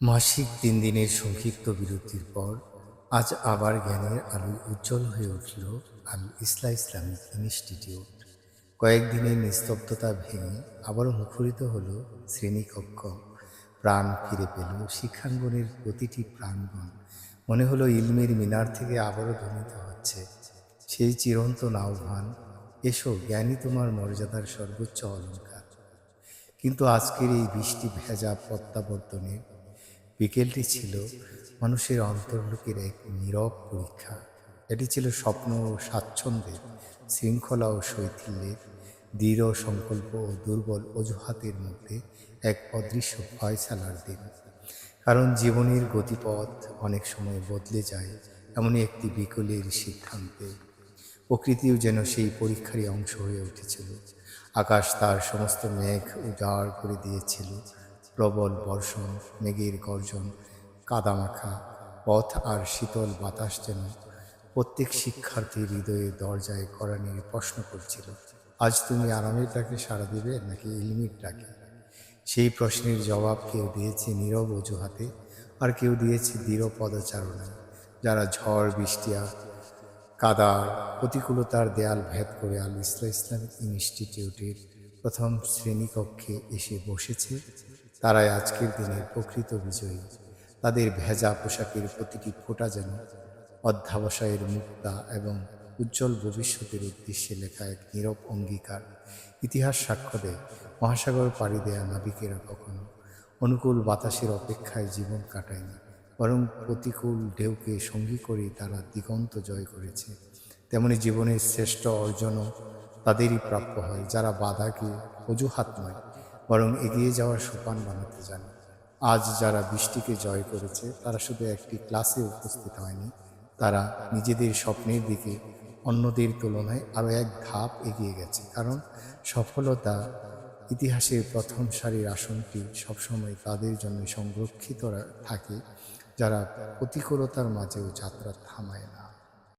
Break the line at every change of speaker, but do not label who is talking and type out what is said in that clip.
মাসিক ৩ দিনের সংক্ষিপ্ত বিরতির পর আজ আবার জ্ঞানের আলোয় উজ্জ্বল হয়ে উঠল আল ইসলামিক ইনস্টিটিউট। কয়েকদিনের নিস্তব্ধতা ভেঙে আবারও মুখরিত হলো শ্রেণীকক্ষ। প্রাণ ফিরে পেল শিক্ষাঙ্গনের প্রতিটি প্রাঙ্গণ। মনে হলো ইলমের মিনার থেকে আবারও ধ্বনিত হচ্ছে সেই চিরন্তন আহ্বান, এসো জ্ঞানী তোমার মর্যাদার সর্বোচ্চ অলঙ্কার। কিন্তু আজকের এই বৃষ্টি ভেজা প্রত্যাবর্তনের বিকেলটি ছিল মানুষের অন্তর্লোকের এক নীরব পরীক্ষা। এটি ছিল স্বপ্ন ও স্বাচ্ছন্দ্যের, শৃঙ্খলা ও শৈথিল্যের, দৃঢ় সংকল্প ও দুর্বল অজুহাতের মধ্যে এক অদৃশ্য ফয়সালার দিন। কারণ জীবনের গতিপথ অনেক সময় বদলে যায় এমনই একটি বিকলের সিদ্ধান্তে। প্রকৃতিও যেন সেই পরীক্ষারই অংশ হয়ে উঠেছিল। আকাশ তার সমস্ত মেঘ উজাড় করে দিয়েছিল। প্রবল বর্ষণ, মেঘের গর্জন, কাদামাখা পথ আর শীতল বাতাস যেন প্রত্যেক শিক্ষার্থীর হৃদয়ের দরজায় কড়া নেড়ে প্রশ্ন করছিল, আজ তুমি আরামের ডাকে সাড়া দেবে নাকি ইলমির ডাকে? সেই প্রশ্নের জবাব কেউ দিয়েছে নীরব অজুহাতে, আর কেউ দিয়েছে দৃঢ় পদচারণায়। যারা ঝড় বৃষ্টি আর কাদার প্রতিকূলতার দেয়াল ভেদ করে আল ইসলামিক ইনস্টিটিউটের প্রথম শ্রেণীকক্ষে এসে বসেছে, তারাই আজকের দিনের প্রকৃত বিজয়ী। তাদের ভেজা পোশাকের প্রতিটি ফোঁটা যেন অধ্যাবসায়ের মুক্তা এবং উজ্জ্বল ভবিষ্যতের উদ্দেশ্যে লেখা এক নীরব অঙ্গীকার। ইতিহাস সাক্ষ্য দেয়, মহাসাগর পাড়ি দেয়া নাবিকেরা কখনো অনুকূল বাতাসের অপেক্ষায় জীবন কাটায়নি, বরং প্রতিকূল ঢেউকে সঙ্গী করেই তারা দিগন্ত জয় করেছে। তেমনি জীবনের শ্রেষ্ঠ অর্জনও তাদেরই প্রাপ্য হয়, যারা বাধাকে অজুহাত নয় বরং এগিয়ে যাওয়ার সোপান বানাতে জানে। আজ যারা বৃষ্টিকে জয় করেছে তারা শুধু একটি ক্লাসে উপস্থিত হয়নি, তারা নিজেদের স্বপ্নের দিকে অন্যদের তুলনায় আরও এক ধাপ এগিয়ে গেছে। কারণ সফলতা ইতিহাসের প্রথম সারির আসনটি সবসময় তাদের জন্য সংরক্ষিত থাকে, যারা প্রতিকূলতার মাঝেও যাত্রা থামায় না।